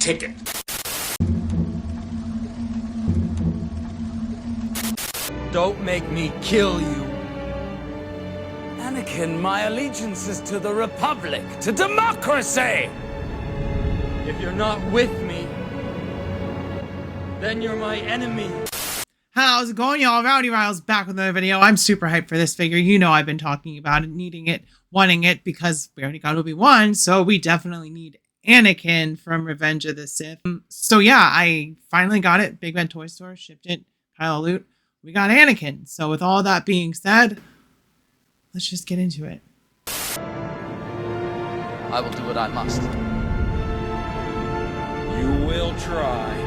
ticket. Don't make me kill you. Anakin, my allegiance is to the Republic, to democracy! If you're not with me, then you're my enemy. How's it going, y'all? Rowdy Riles back with another video. I'm super hyped for this figure. You know I've been talking about it, needing it, wanting it, because we already got Obi-Wan, so we definitely need Anakin from Revenge of the Sith. So yeah, I finally got it. Big Bad Toy Store, shipped it, pile of loot. We got Anakin. So with all that being said, let's just get into it. I will do what I must. You will try.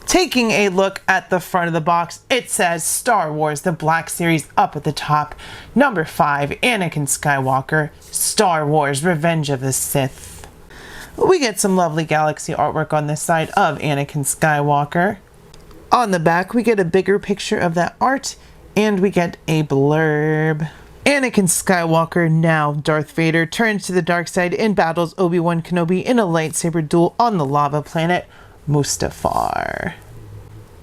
Taking a look at the front of the box, it says Star Wars The Black Series up at the top. Number 5, Anakin Skywalker, Star Wars Revenge of the Sith. We get some lovely galaxy artwork on this side of Anakin Skywalker. On the back, we get a bigger picture of that art, and we get a blurb. Anakin Skywalker, now Darth Vader, turns to the dark side and battles Obi-Wan Kenobi in a lightsaber duel on the lava planet Mustafar.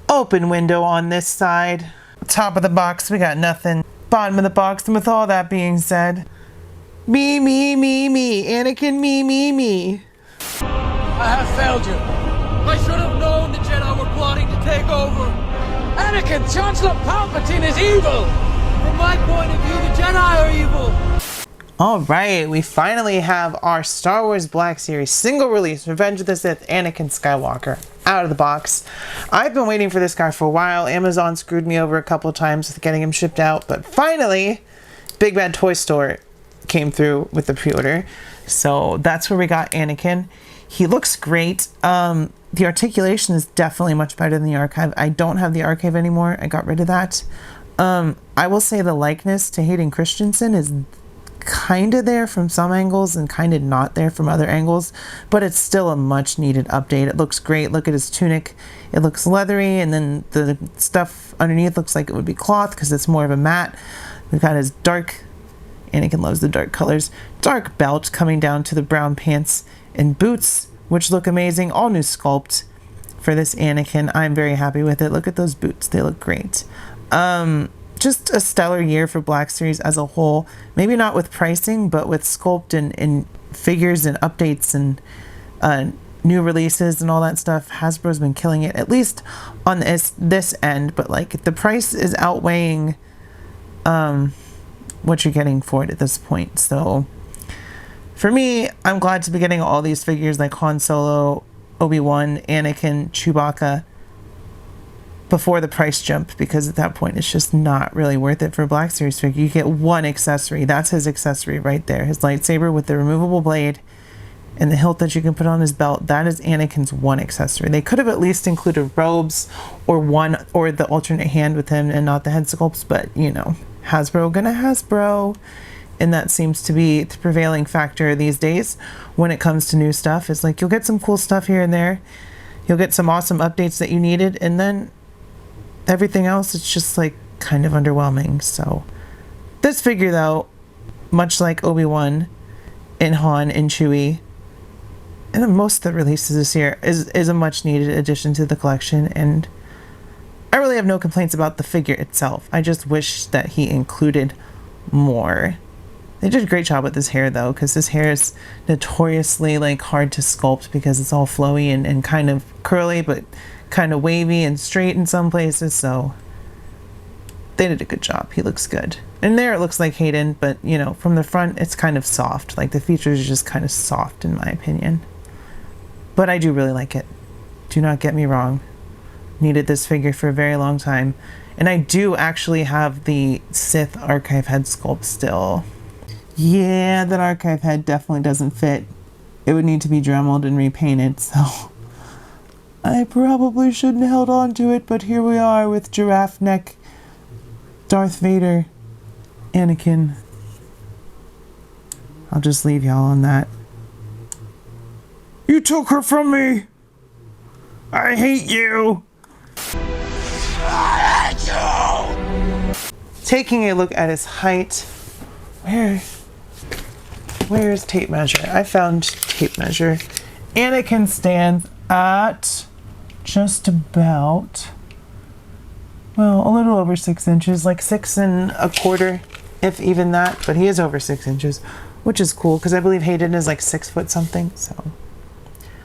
Open window on this side. Top of the box, we got nothing. Bottom of the box, and with all that being said, me, Anakin, me. I have failed you. I should have known the Jedi were plotting to take over. Anakin, Chancellor Palpatine is evil. From my point of view, the Jedi are evil. Alright, we finally have our Star Wars Black Series single release Revenge of the Sith Anakin Skywalker out of the box. I've been waiting for this guy for a while. Amazon screwed me over a couple of times with getting him shipped out, but finally, Big Bad Toy Store came through with the pre-order. So that's where we got Anakin. He looks great. The articulation is definitely much better than the archive. I don't have the archive anymore. I got rid of that. I will say the likeness to Hayden Christensen is kind of there from some angles and kind of not there from other angles, but it's still a much needed update. It looks great. Look at his tunic. It looks leathery, and then the stuff underneath looks like it would be cloth because it's more of a matte. We've got his dark, Anakin loves the dark colors, dark belt coming down to the brown pants and boots, which look amazing. All new sculpt for this Anakin. I'm very happy with it. Look at those boots. They look great. Just a stellar year for Black Series as a whole. Maybe not with pricing, but with sculpt and figures and updates and new releases and all that stuff. Hasbro's been killing it, at least on this end. But like the price is outweighing what you're getting for it at this point. So for me, I'm glad to be getting all these figures like Han Solo, Obi-Wan, Anakin, Chewbacca before the price jump, because at that point it's just not really worth it for a Black Series figure. You get one accessory. That's his accessory right there. His lightsaber with the removable blade and the hilt that you can put on his belt. That is Anakin's one accessory. They could have at least included robes or the alternate hand with him and not the head sculpts, but you know, Hasbro gonna Hasbro. And that seems to be the prevailing factor these days when it comes to new stuff. It's like you'll get some cool stuff here and there. You'll get some awesome updates that you needed, and then everything else, it's just like kind of underwhelming. So this figure though, much like Obi-Wan and Han and Chewie and most of the releases this year, is a much needed addition to the collection, and I really have no complaints about the figure itself. I just wish that he included more. They did a great job with this hair though, because this hair is notoriously like hard to sculpt because it's all flowy and kind of curly, but kind of wavy and straight in some places. So they did a good job. He looks good. And there it looks like Hayden, but you know, from the front it's kind of soft. Like the features are just kind of soft in my opinion. But I do really like it. Do not get me wrong. Needed this figure for a very long time. And I do actually have the Sith archive head sculpt still. Yeah, that archive head definitely doesn't fit. It would need to be dremeled and repainted, so I probably shouldn't have held on to it, but here we are with giraffe neck, Darth Vader, Anakin. I'll just leave y'all on that. You took her from me! I hate you! I hate you! Taking a look at his height. Where's tape measure? I found tape measure. Anakin stands at just about, well, a little over 6 inches, like 6¼ if even that, but he is over 6 inches, which is cool because I believe Hayden is like 6 foot something, so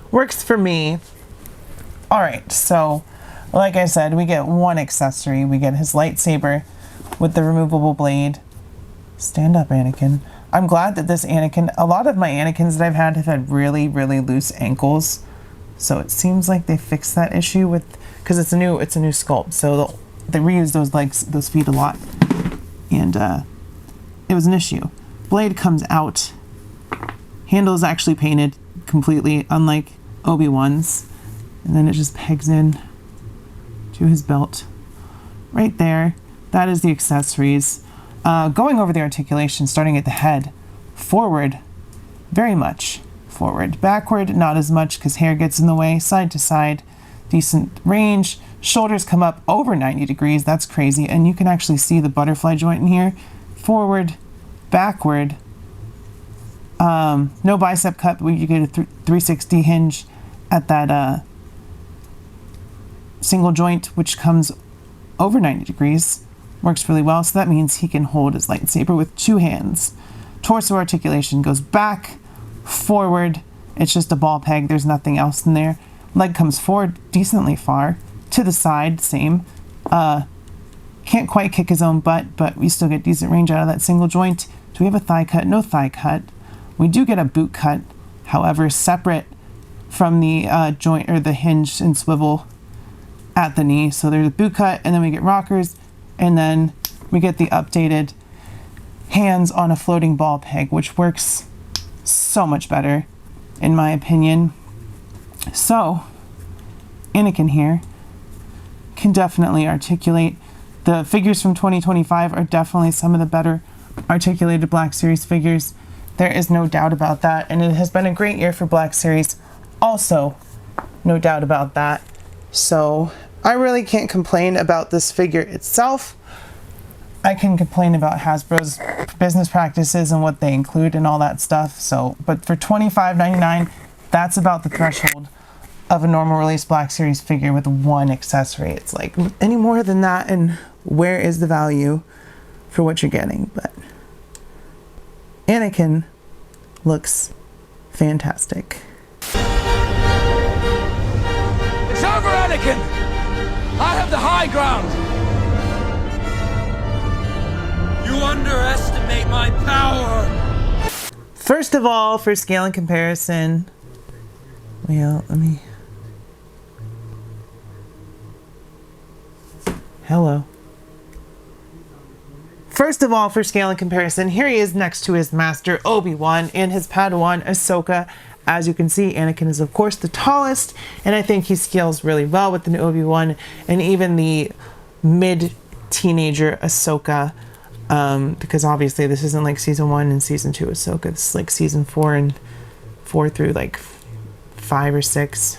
works for me. All right, so like I said, we get one accessory. We get his lightsaber with the removable blade. Stand up, Anakin. I'm glad that this Anakin, a lot of my Anakins that I've had have had really, really loose ankles, so it seems like they fixed that issue with, because it's a new sculpt, so they reuse those legs, those feet a lot, and it was an issue. Blade comes out. Handle is actually painted completely, unlike Obi-Wan's, and then it just pegs in to his belt. Right there, that is the accessories. Going over the articulation, starting at the head, forward, very much forward. Backward, not as much because hair gets in the way. Side to side, decent range. Shoulders come up over 90 degrees. That's crazy. And you can actually see the butterfly joint in here. Forward, backward. No bicep cut, but you get a 360 hinge at that single joint, which comes over 90 degrees. Works really well. So that means he can hold his lightsaber with 2 hands. Torso articulation goes back, forward. It's just a ball peg. There's nothing else in there. Leg comes forward decently far. To the side, same. Can't quite kick his own butt, but we still get decent range out of that single joint. Do we have a thigh cut? No thigh cut. We do get a boot cut, however, separate from the joint or the hinge and swivel at the knee. So there's a boot cut, and then we get rockers, and then we get the updated hands on a floating ball peg, which works so much better, in my opinion. So, Anakin here can definitely articulate. The figures from 2025 are definitely some of the better articulated Black Series figures. There is no doubt about that, and it has been a great year for Black Series. Also, no doubt about that. So, I really can't complain about this figure itself. I can complain about Hasbro's business practices and what they include and all that stuff. So, but for $25.99, that's about the threshold of a normal release Black Series figure with one accessory. It's like, any more than that, and where is the value for what you're getting? But Anakin looks fantastic. It's over, Anakin! I have the high ground! You underestimate my power! First of all, for scale and comparison, well, let me... Hello. First of all, for scale and comparison, here he is next to his master, Obi-Wan, and his Padawan, Ahsoka. As you can see, Anakin is, of course, the tallest, and I think he scales really well with the Obi-Wan, and even the mid-teenager Ahsoka, because obviously this isn't like Season 1 and Season 2 Ahsoka. This is like Season 4 and 4 through like 5 or 6.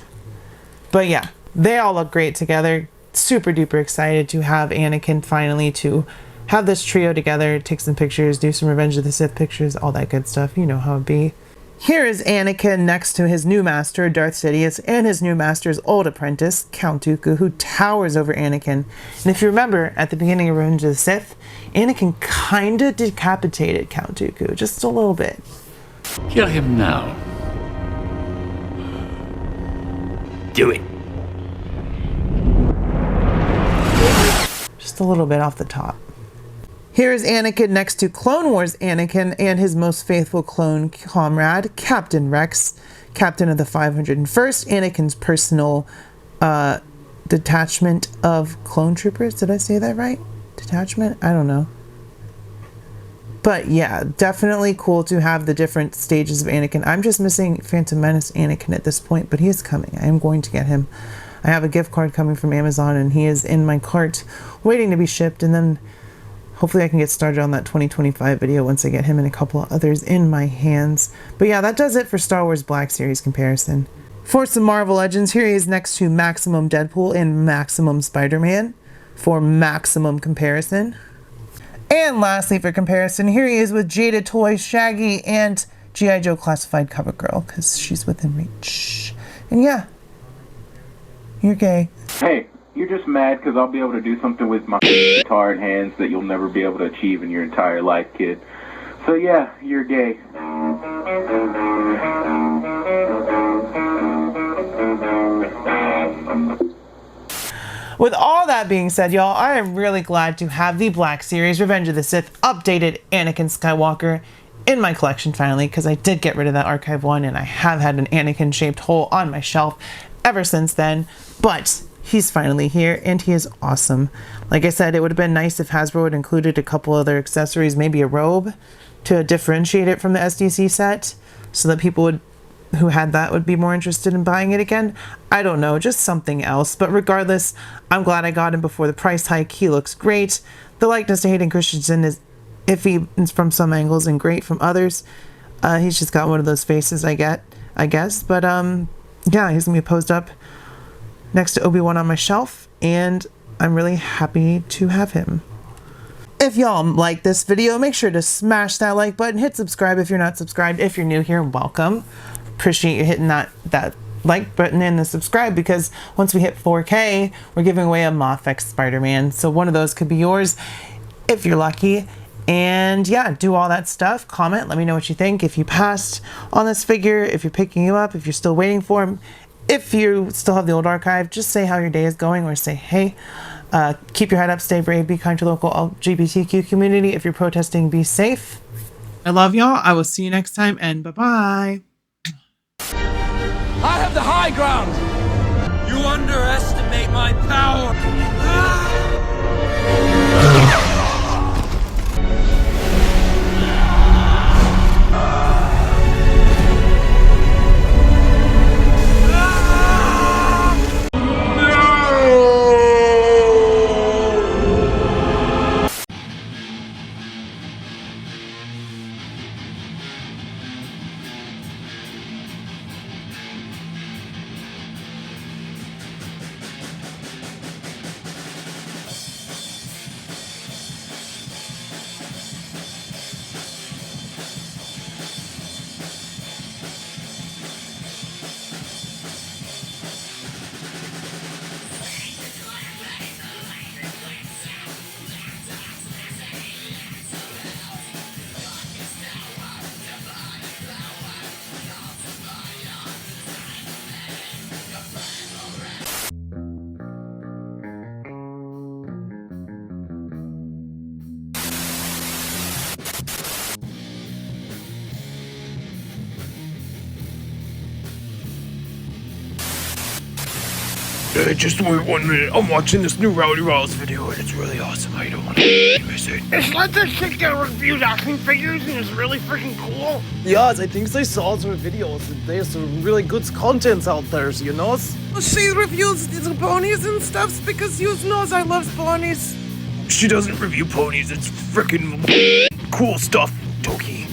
But yeah, they all look great together. Super duper excited to have Anakin finally to have this trio together, take some pictures, do some Revenge of the Sith pictures, all that good stuff. You know how it be. Here is Anakin next to his new master, Darth Sidious, and his new master's old apprentice, Count Dooku, who towers over Anakin. And if you remember, at the beginning of Revenge of the Sith, Anakin kinda decapitated Count Dooku, just a little bit. Kill him now. Do it. Just a little bit off the top. Here is Anakin next to Clone Wars Anakin and his most faithful clone comrade, Captain Rex, captain of the 501st, Anakin's personal detachment of clone troopers. Did I say that right? Detachment? I don't know. But yeah, definitely cool to have the different stages of Anakin. I'm just missing Phantom Menace Anakin at this point, but he is coming. I am going to get him. I have a gift card coming from Amazon, and he is in my cart waiting to be shipped, and then hopefully I can get started on that 2025 video once I get him and a couple of others in my hands. But yeah, that does it for Star Wars Black Series comparison. For some Marvel Legends, here he is next to Maximum Deadpool and Maximum Spider-Man for maximum comparison. And lastly, for comparison, here he is with Jada Toy, Shaggy, and G.I. Joe classified cover girl, because she's within reach. And yeah, you're gay. Hey, you're just mad because I'll be able to do something with my tired hands that you'll never be able to achieve in your entire life, kid. So yeah, you're gay. With all that being said, y'all, I am really glad to have the Black Series Revenge of the Sith updated Anakin Skywalker in my collection finally, because I did get rid of that Archive 1 and I have had an Anakin shaped hole on my shelf ever since then, but he's finally here and he is awesome. Like I said, it would have been nice if Hasbro had included a couple other accessories, maybe a robe to differentiate it from the SDC set so that people who had that would be more interested in buying it again. I don't know, just something else. But regardless, I'm glad I got him before the price hike. He looks great. The likeness to Hayden Christensen is iffy from some angles and great from others. He's just got one of those faces I guess. But yeah, he's gonna be posed up next to Obi-Wan on my shelf, and I'm really happy to have him. If y'all like this video, make sure to smash that like button, hit subscribe if you're not subscribed. If you're new here, welcome. Appreciate you hitting that like button and the subscribe, because once we hit 4K, we're giving away a Moff X Spider-Man. So one of those could be yours if you're lucky. And yeah, do all that stuff. Comment, let me know what you think. If you passed on this figure, if you're picking him up, if you're still waiting for him, if you still have the old archive, just say how your day is going, or say, hey, keep your head up, stay brave, be kind to local LGBTQ community. If you're protesting, be safe. I love y'all. I will see you next time, and bye-bye. I have the high ground! You underestimate my power! Just wait 1 minute. I'm watching this new Rowdy Rawls video and it's really awesome. I don't want to miss it. It's like this chick that reviews action figures and it's really freaking cool. Yes, I think I saw some videos and there's some really good contents out there, you know? She reviews the ponies and stuff because you knows I love ponies. She doesn't review ponies. It's freaking cool stuff, Toki.